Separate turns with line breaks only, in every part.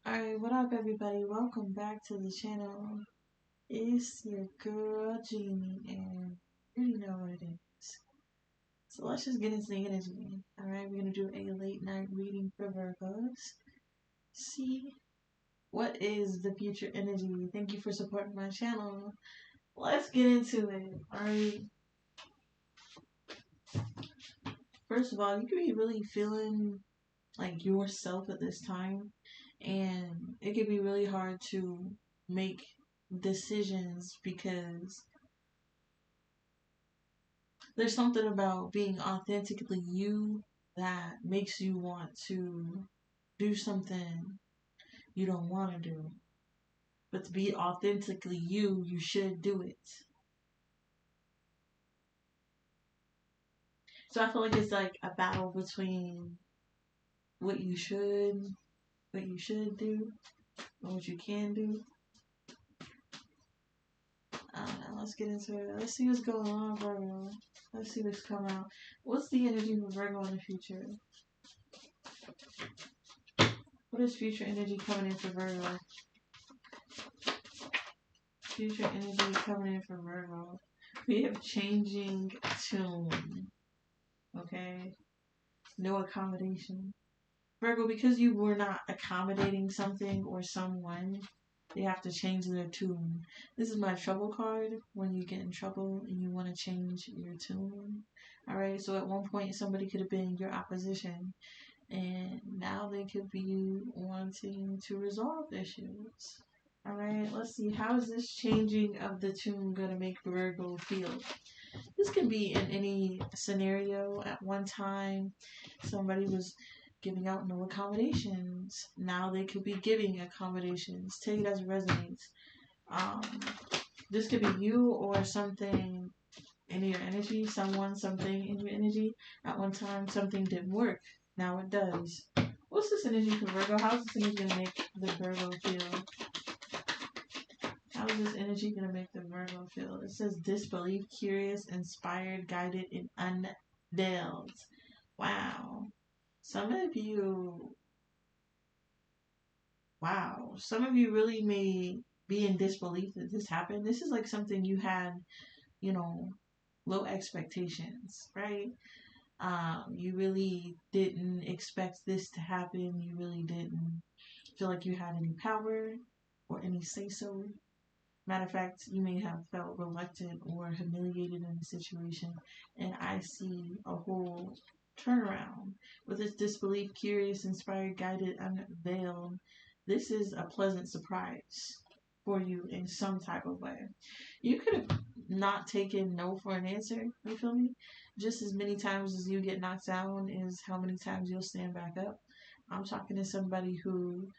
Alright, what up everybody? Welcome back to the channel. It's your girl Jeannie and you already know what it is. So let's just get into the energy. Alright, we're gonna do a late night reading for Virgos. See what is the future energy. Thank you for supporting my channel. Let's get into it. Alright. First of all, you could be really feeling like yourself at this time, and it could be really hard to make decisions because there's something about being authentically you that makes you want to do something you don't want to do. But to be authentically you, you should do it. So I feel like it's like a battle between what you should do, and what you can do. I don't know. Let's get into it. Let's see what's going on, Virgo. Let's see what's coming out. What's the energy for Virgo in the future? What is future energy coming in for Virgo? Future energy coming in for Virgo. We have changing tune. Okay? No accommodation. Virgo, because you were not accommodating something or someone, they have to change their tune. This is my trouble card when you get in trouble and you want to change your tune. Alright, so at one point somebody could have been your opposition, and now they could be wanting to resolve issues. Alright, let's see. How is this changing of the tune going to make Virgo feel? This can be in any scenario. At one time, somebody was giving out no accommodations. Now they could be giving accommodations. Take it as it resonates. This could be you or something in your energy, someone, something in your energy. At one time, something didn't work. Now it does. What's this energy for Virgo? How's this energy going to make the Virgo feel? How is this energy going to make the Virgo feel? It says disbelief, curious, inspired, guided, and unveiled. Wow. Some of you really may be in disbelief that this happened. This is like something you had, low expectations, right? You really didn't expect this to happen. You really didn't feel like you had any power or any say-so. Matter of fact, you may have felt reluctant or humiliated in the situation, and I see a whole turnaround. With this disbelief, curious, inspired, guided, unveiled, this is a pleasant surprise for you in some type of way. You could have not taken no for an answer, you feel me? Just as many times as you get knocked down is how many times you'll stand back up. I'm talking to somebody who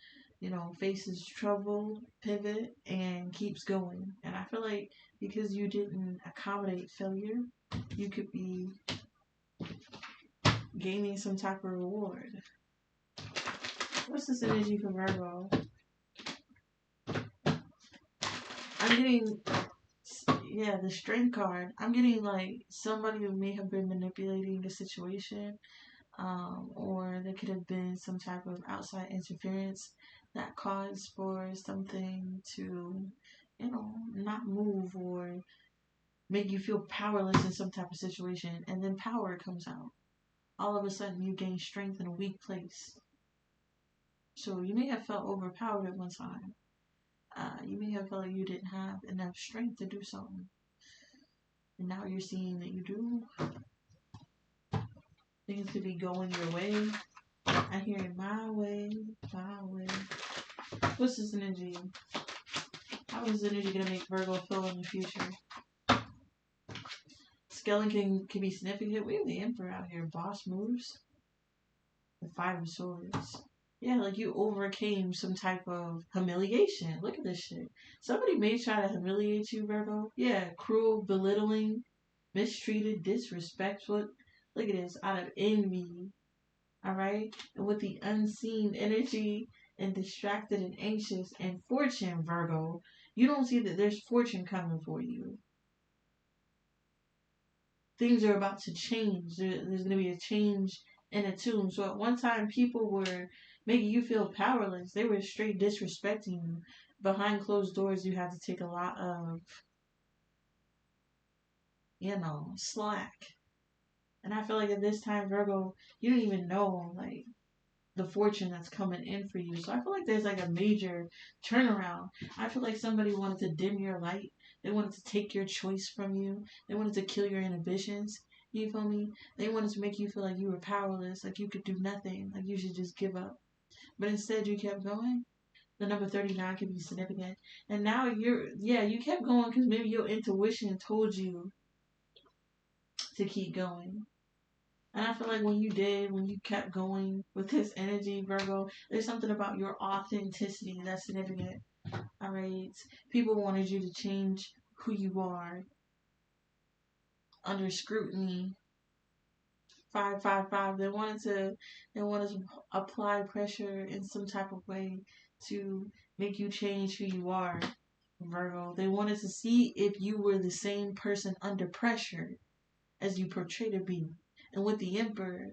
faces trouble, pivot, and keeps going. And I feel like because you didn't accommodate failure, you could be gaining some type of reward. What's this energy for Virgo? I'm getting, the strength card. I'm getting like somebody who may have been manipulating the situation, or there could have been some type of outside interference that caused for something to, not move or make you feel powerless in some type of situation, and then power comes out. All of a sudden you gain strength in a weak place. So you may have felt overpowered at one time. You may have felt like you didn't have enough strength to do something. And now you're seeing that you do. Things could be going your way. I hear it my way, my way. What's this energy? How is this energy going to make Virgo feel in the future? Scaling can be significant. We have the Emperor out here. Boss moves. The Five of Swords. Yeah, like you overcame some type of humiliation. Look at this shit. Somebody may try to humiliate you, Virgo. Yeah, cruel, belittling, mistreated, disrespectful. Look at this. Out of envy. Alright? And with the unseen energy and distracted and anxious and fortune, Virgo, you don't see that there's fortune coming for you. Things are about to change. There's going to be a change in a tomb. So at one time, people were making you feel powerless. They were straight disrespecting you. Behind closed doors, you had to take a lot of, slack. And I feel like at this time, Virgo, you don't even know, like, the fortune that's coming in for you. So I feel like there's like a major turnaround. I feel like somebody wanted to dim your light. They wanted to take your choice from you. They wanted to kill your inhibitions. You feel me? They wanted to make you feel like you were powerless, like you could do nothing, like you should just give up. But instead, you kept going. The number 39 can be significant. And now you kept going because maybe your intuition told you to keep going. And I feel like when you kept going with this energy, Virgo, there's something about your authenticity that's significant. All right. People wanted you to change who you are under scrutiny. 555. They wanted to apply pressure in some type of way to make you change who you are, Virgo. They wanted to see if you were the same person under pressure as you portray to be. And with the Emperor,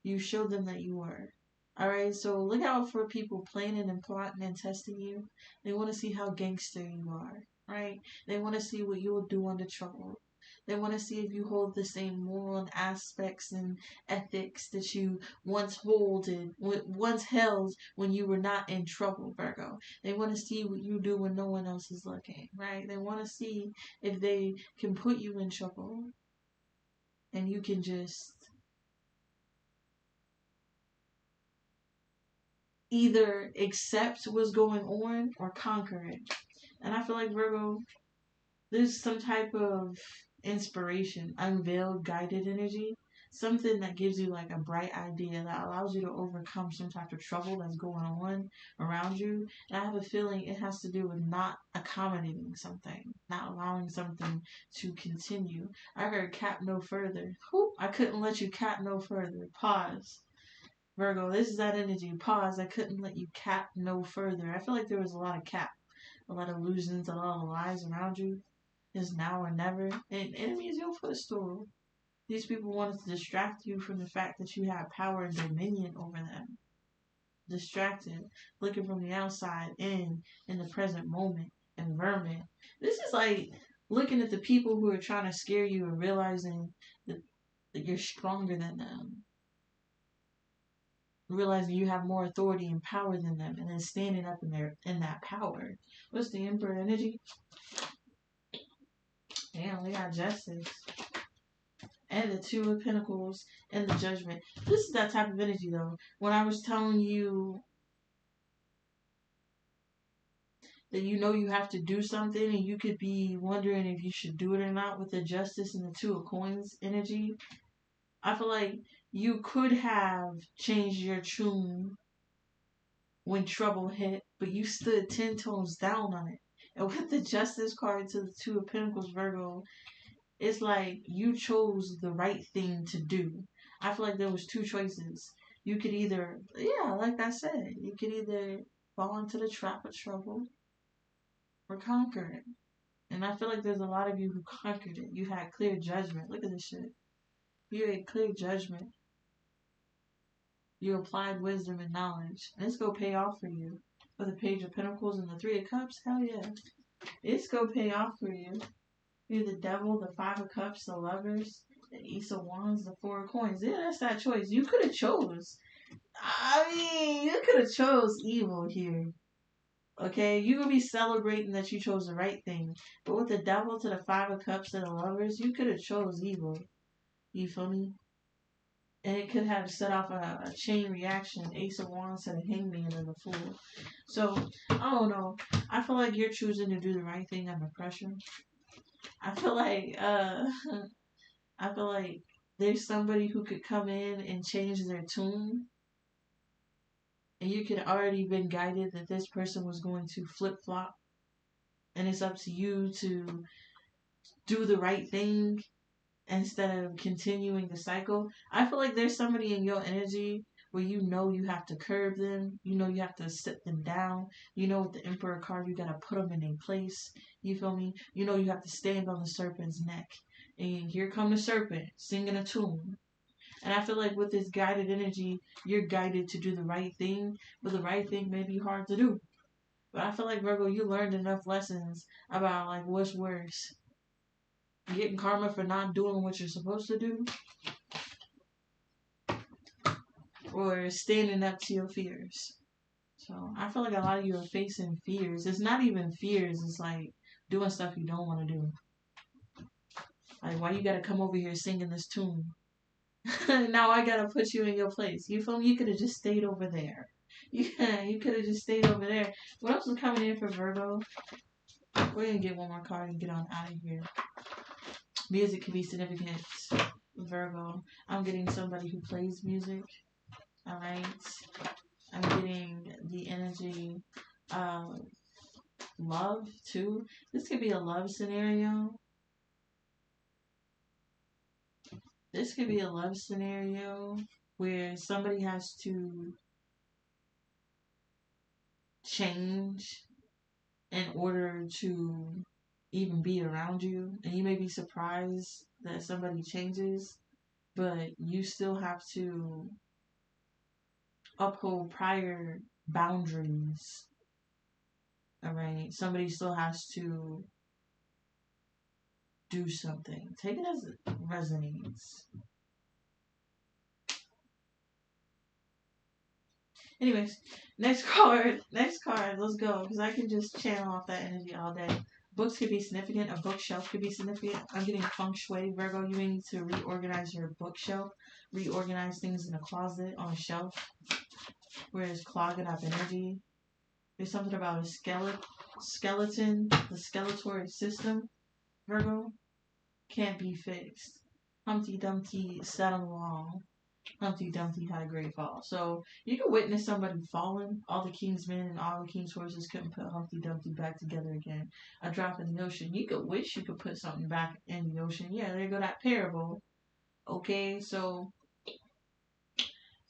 you showed them that you were. Alright, so look out for people planning and plotting and testing you. They want to see how gangster you are, right? They want to see what you will do under trouble. They want to see if you hold the same moral aspects and ethics that you once held when you were not in trouble, Virgo. They want to see what you do when no one else is looking, right? They want to see if they can put you in trouble and you can just either accept what's going on or conquer it. And I feel like Virgo, there's some type of inspiration, unveiled, guided energy, something that gives you like a bright idea that allows you to overcome some type of trouble that's going on around you. And I have a feeling it has to do with not accommodating something, not allowing something to continue. I heard cap no further. Whew, I couldn't let you cap no further. Pause. Virgo, this is that energy. Pause. I couldn't let you cap no further. I feel like there was a lot of cap, a lot of illusions, a lot of lies around you. It's now or never. And enemy is your footstool. These people wanted to distract you from the fact that you have power and dominion over them. Distracted, looking from the outside in the present moment, environment. This is like looking at the people who are trying to scare you and realizing that you're stronger than them, realizing you have more authority and power than them, and then standing up in that power. What's the Emperor energy? Damn, we got justice. And the Two of Pentacles and the Judgment. This is that type of energy though. When I was telling you that you have to do something and you could be wondering if you should do it or not with the Justice and the Two of Coins energy, I feel like you could have changed your tune when trouble hit, but you stood 10 tones down on it. And with the Justice card to the Two of Pentacles, Virgo, it's like you chose the right thing to do. I feel like there was two choices. You could either, like I said, you could either fall into the trap of trouble or conquer it. And I feel like there's a lot of you who conquered it. You had clear judgment. Look at this shit. You had clear judgment. You applied wisdom and knowledge. And it's going to pay off for you. With the Page of Pentacles and the Three of Cups, hell yeah. It's going to pay off for you. You're the Devil, the Five of Cups, the Lovers, the Ace of Wands, the Four of Coins. Yeah, that's that choice. You could have chose. You could have chose evil here. Okay? You could be celebrating that you chose the right thing. But with the Devil to the Five of Cups to the Lovers, you could have chose evil. You feel me? And it could have set off a chain reaction. Ace of Wands to the Hangman and the Fool. So, I don't know. I feel like you're choosing to do the right thing under pressure. I feel like there's somebody who could come in and change their tune, and you could already been guided that this person was going to flip flop, and it's up to you to do the right thing instead of continuing the cycle. I feel like there's somebody in your energy where you have to curb them, you have to sit them down, with the Emperor card, you gotta put them in a place, you feel me? You have to stand on the serpent's neck. And here come the serpent, singing a tune. And I feel like with this guided energy, you're guided to do the right thing, but the right thing may be hard to do. But I feel like, Virgo, you learned enough lessons about like what's worse. Getting karma for not doing what you're supposed to do, or standing up to your fears. So I feel like a lot of you are facing fears. It's not even fears. It's like doing stuff you don't want to do. Like, why you gotta come over here singing this tune? Now I gotta put you in your place. You feel me? You could have just stayed over there. Yeah, you could have just stayed over there. What else is coming in for Virgo? We're gonna get one more card and get on out of here. Music can be significant, Virgo. I'm getting somebody who plays music. Alright. I'm getting the energy of love too. This could be a love scenario. This could be a love scenario where somebody has to change in order to even be around you. And you may be surprised that somebody changes, but you still have to uphold prior boundaries. Alright? Somebody still has to do something. Take it as it resonates. Anyways, next card. Next card. Let's go. Because I can just channel off that energy all day. Books could be significant. A bookshelf could be significant. I'm getting feng shui. Virgo, you may need to reorganize your bookshelf. Reorganize things in a closet, on a shelf, where it's clogging up energy. There's something about a skeleton, the skeletal system, Virgo, can't be fixed. Humpty Dumpty sat on the wall. Humpty Dumpty had a great fall. So you can witness somebody falling. All the king's men and all the king's horses couldn't put Humpty Dumpty back together again. A drop in the ocean. You could wish you could put something back in the ocean. Yeah, there go that parable. Okay, so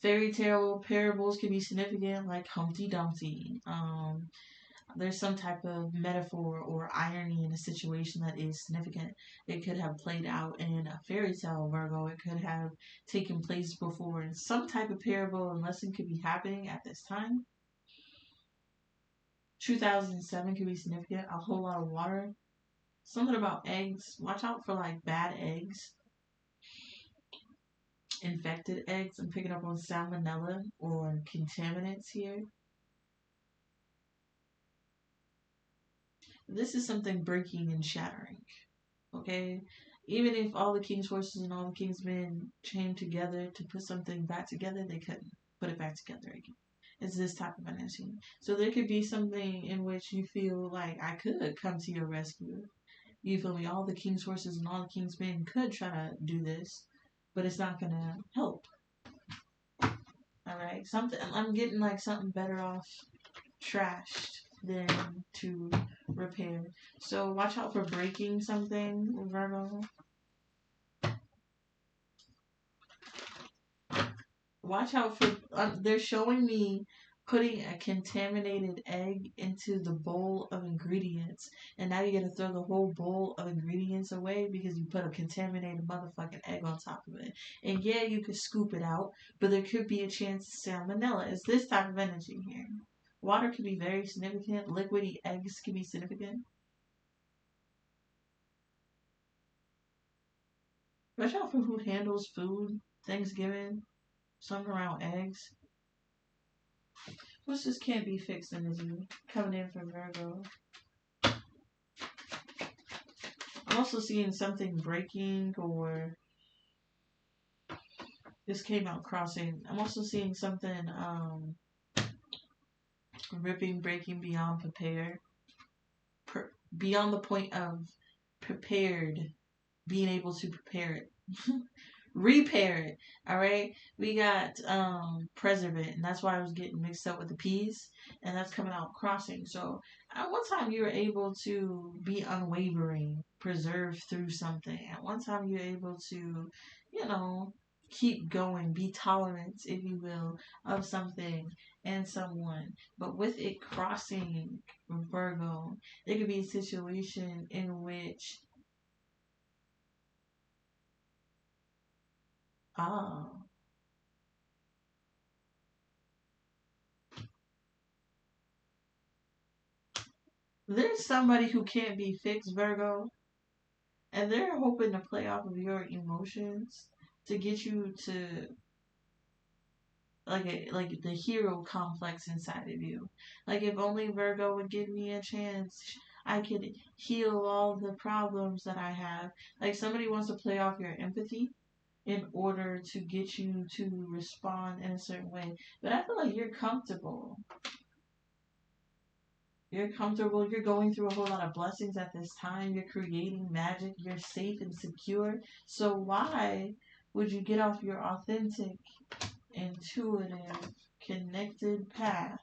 fairy tale parables can be significant, like Humpty Dumpty. There's some type of metaphor or irony in a situation that is significant. It could have played out in a fairy tale, Virgo. It could have taken place before in some type of parable and lesson could be happening at this time. 2007 could be significant. A whole lot of water. Something about eggs. Watch out for like bad eggs. Infected eggs. I'm picking up on salmonella or contaminants here. This is something breaking and shattering. Okay? Even if all the king's horses and all the king's men came together to put something back together, they couldn't put it back together again. It's this type of energy. So there could be something in which you feel like I could come to your rescue. You feel me? All the king's horses and all the king's men could try to do this, but it's not gonna help. Alright? Something I'm getting like something better off trashed than to repair. So watch out for breaking something, Virgo. Watch out for, they're showing me putting a contaminated egg into the bowl of ingredients. And now you're going to throw the whole bowl of ingredients away because you put a contaminated motherfucking egg on top of it. And yeah, you could scoop it out, but there could be a chance of salmonella. It's this type of energy here. Water can be very significant. Liquidy eggs can be significant. Watch out for who handles food. Thanksgiving. Something around eggs. What's this can't be fixed energy coming in for Virgo? I'm also seeing something breaking or this came out crossing. I'm also seeing something ripping, breaking beyond prepared. Beyond the point of prepared, being able to prepare it. Repair it. Alright? We got preservant, and that's why I was getting mixed up with the P's, and that's coming out crossing. So at one time you were able to be unwavering, preserve through something. At one time you're able to, keep going, be tolerant, if you will, of something and someone. But with it crossing Virgo, there could be a situation in which Ah. There's somebody who can't be fixed, Virgo, and they're hoping to play off of your emotions to get you to like the hero complex inside of you. Like if only Virgo would give me a chance, I could heal all the problems that I have. Like somebody wants to play off your empathy in order to get you to respond in a certain way. But I feel like you're comfortable. You're comfortable. You're going through a whole lot of blessings at this time. You're creating magic. You're safe and secure. So why would you get off your authentic, intuitive, connected path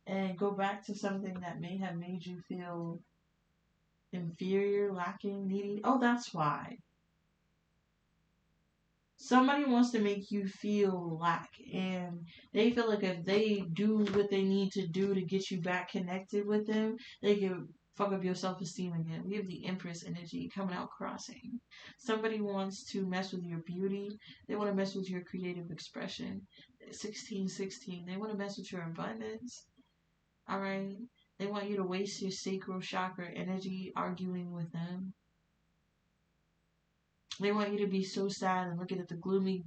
and go back to something that may have made you feel inferior, lacking, needy? Oh, that's why. Somebody wants to make you feel lack, and they feel like if they do what they need to do to get you back connected with them, they can fuck up your self-esteem again. We have the empress energy coming out crossing. Somebody wants to mess with your beauty. They want to mess with your creative expression. 1616. They want to mess with your abundance. All right. They want you to waste your sacral chakra energy arguing with them. They want you to be so sad and looking at the gloomy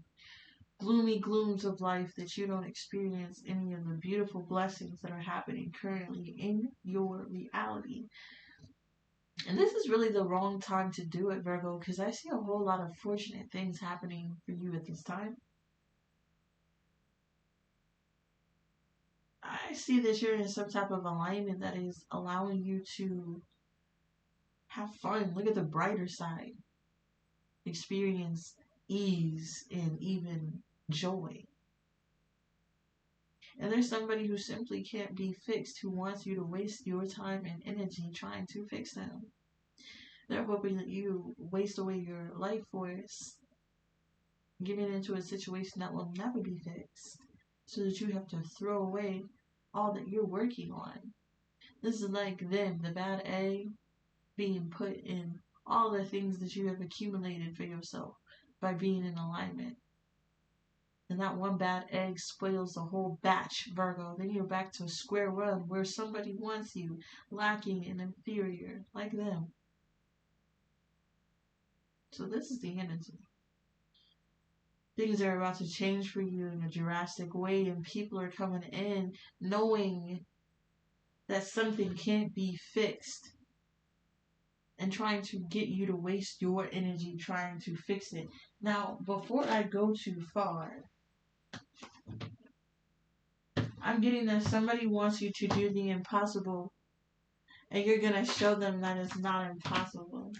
glooms of life that you don't experience any of the beautiful blessings that are happening currently in your reality. And this is really the wrong time to do it, Virgo, because I see a whole lot of fortunate things happening for you at this time. I see that you're in some type of alignment that is allowing you to have fun. Look at the brighter side. Experience ease and even joy. And there's somebody who simply can't be fixed who wants you to waste your time and energy trying to fix them. They're hoping that you waste away your life force getting into a situation that will never be fixed so that you have to throw away all that you're working on. This is like them, the bad egg, being put in all the things that you have accumulated for yourself by being in alignment. And that one bad egg spoils the whole batch, Virgo. Then you're back to square one where somebody wants you lacking and inferior like them. So this is the energy. Things are about to change for you in a drastic way, and people are coming in knowing that something can't be fixed and trying to get you to waste your energy trying to fix it. Now, before I go too far, I'm getting that somebody wants you to do the impossible, and you're going to show them that it's not impossible.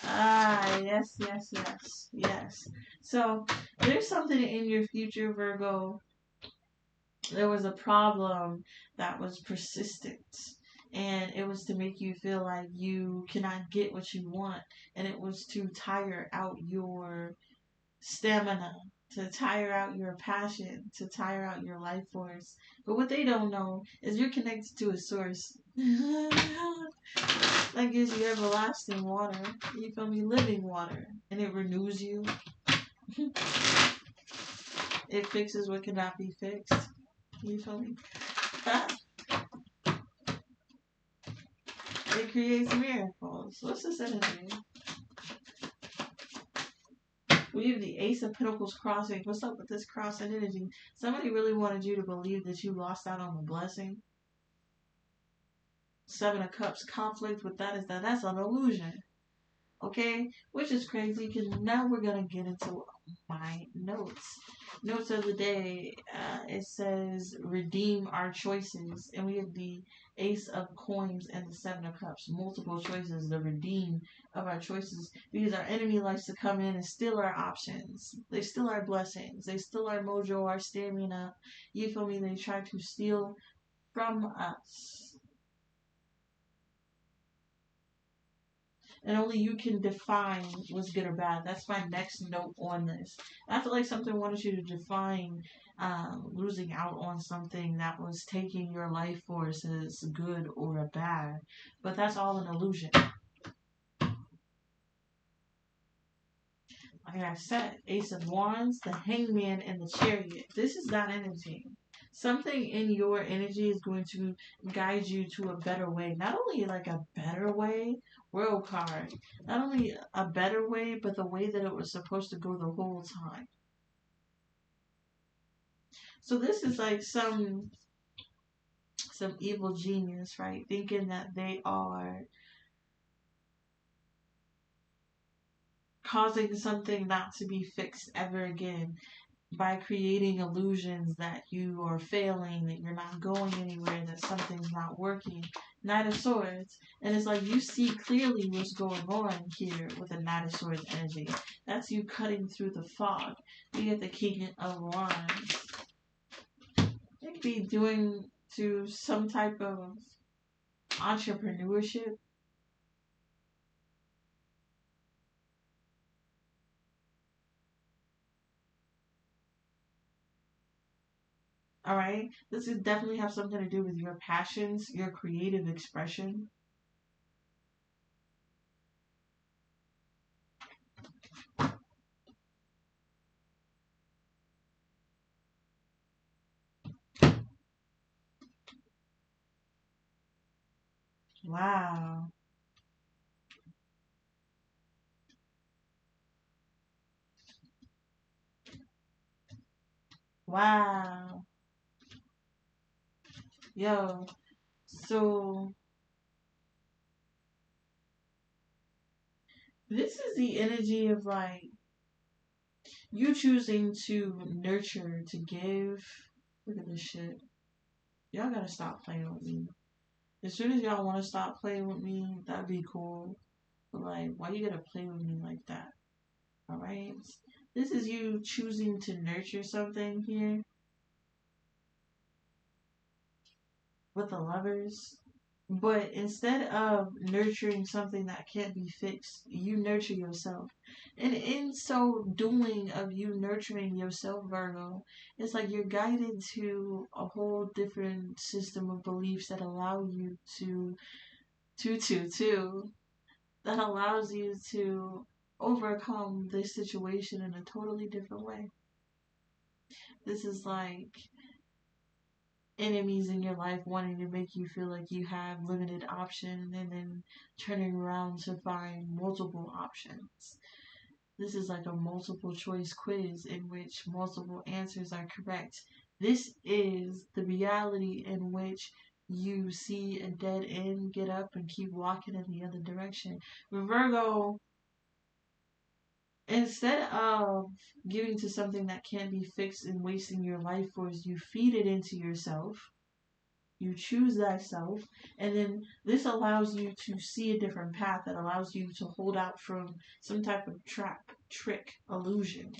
Ah, yes, yes, yes, yes. So, there's something in your future, Virgo. There was a problem that was persistent, and it was to make you feel like you cannot get what you want, and it was to tire out your stamina, to tire out your passion, to tire out your life force. But what they don't know is you're connected to a source that gives you everlasting water. You feel me? Living water. And it renews you. It fixes what cannot be fixed. You feel me? It creates miracles. What's this energy? We have the Ace of Pentacles crossing. What's up with this crossing energy? Somebody really wanted you to believe that you lost out on the blessing. Seven of Cups conflict with that is that's an illusion. Okay? Which is crazy because now we're going to get into my notes. Notes of the day. It says redeem our choices. And we have the Ace of Coins and the Seven of Cups. Multiple choices. The redeem of our choices. Because our enemy likes to come in and steal our options. They steal our blessings. They steal our mojo, our stamina. You feel me? They try to steal from us. And only you can define what's good or bad. That's my next note on this. I feel like something wanted you to define losing out on something that was taking your life force as good or a bad. But that's all an illusion. Like I said, Ace of Wands, the Hangman, and the Chariot. This is that energy. Something in your energy is going to guide you to a better way. Not only like a better way, World card. Not only a better way, but the way that it was supposed to go the whole time. So this is like some evil genius, right? Thinking that they are causing something not to be fixed ever again by creating illusions that you are failing, that you're not going anywhere, that something's not working. Knight of Swords. And it's like you see clearly what's going on here with the Knight of Swords energy. That's you cutting through the fog. You get the King of Wands. You could be doing to some type of entrepreneurship. All right. This could definitely have something to do with your passions, your creative expression. Wow. Wow. Yo. So this is the energy of like you choosing to nurture, to give. Look at this shit. Y'all gotta stop playing with me. As soon as y'all wanna stop playing with me, that'd be cool. But like, why you gotta play with me like that? Alright? This is you choosing to nurture something here with the lovers. But instead of nurturing something that can't be fixed, you nurture yourself. And in so doing of you nurturing yourself, Virgo, it's like you're guided to a whole different system of beliefs that allow you to that allows you to overcome this situation in a totally different way. This is like enemies in your life wanting to make you feel like you have limited option and then turning around to find multiple options. This is like a multiple choice quiz in which multiple answers are correct. This is the reality in which you see a dead end, get up and keep walking in the other direction. Virgo, instead of giving to something that can't be fixed and wasting your life force, you feed it into yourself. You choose thyself, and then this allows you to see a different path that allows you to hold out from some type of trap, trick, illusion.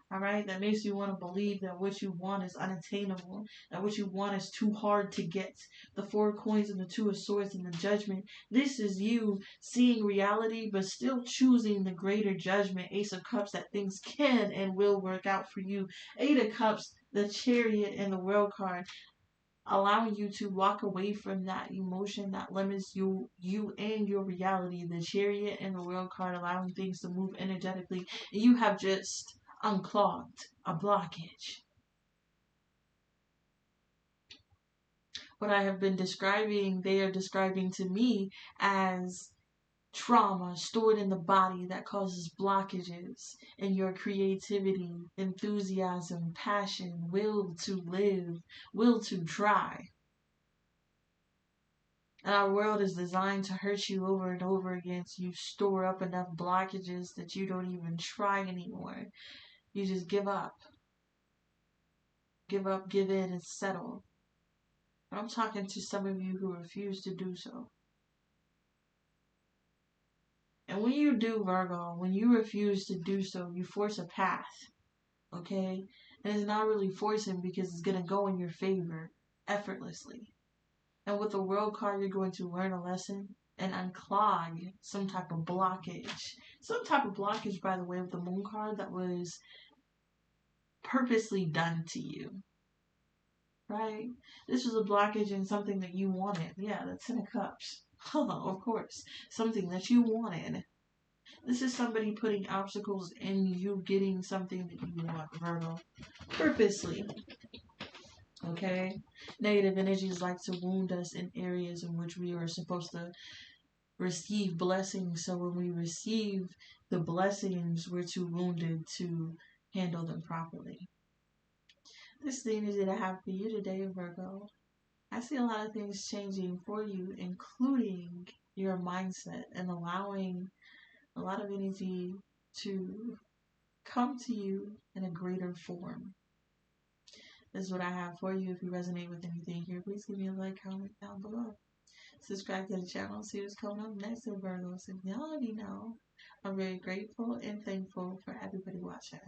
All right, that makes you want to believe that what you want is unattainable, that what you want is too hard to get. The Four Coins and the Two of Swords and the Judgment. This is you seeing reality, but still choosing the greater judgment. Ace of Cups, that things can and will work out for you. Eight of Cups, the Chariot and the World card, allowing you to walk away from that emotion that limits you and your reality. The Chariot and the World card allowing things to move energetically, and you have just unclogged a blockage. What I have been describing, they are describing to me as trauma stored in the body that causes blockages in your creativity, enthusiasm, passion, will to live, will to try. And our world is designed to hurt you over and over again, so you store up enough blockages that you don't even try anymore. You just give up. Give up, give in, and settle. I'm talking to some of you who refuse to do so. And when you do, Virgo, when you refuse to do so, you force a path. Okay? And it's not really forcing because it's going to go in your favor effortlessly. And with the World card, you're going to learn a lesson and unclog some type of blockage. Some type of blockage, by the way, with the Moon card that was purposely done to you. Right? This was a blockage in something that you wanted. Yeah, the Ten of Cups. Of course. Something that you wanted. This is somebody putting obstacles in you getting something that you want, Virgo. Purposely. Okay? Negative energies like to wound us in areas in which we are supposed to receive blessings. So when we receive the blessings, we're too wounded to handle them properly. This thing is that I have for you today, Virgo. I see a lot of things changing for you, including your mindset and allowing a lot of energy to come to you in a greater form. This is what I have for you. If you resonate with anything here, please give me a like, comment down below. Subscribe to the channel, see what's coming up next in Virgo. So y'all already know, I'm very grateful and thankful for everybody watching.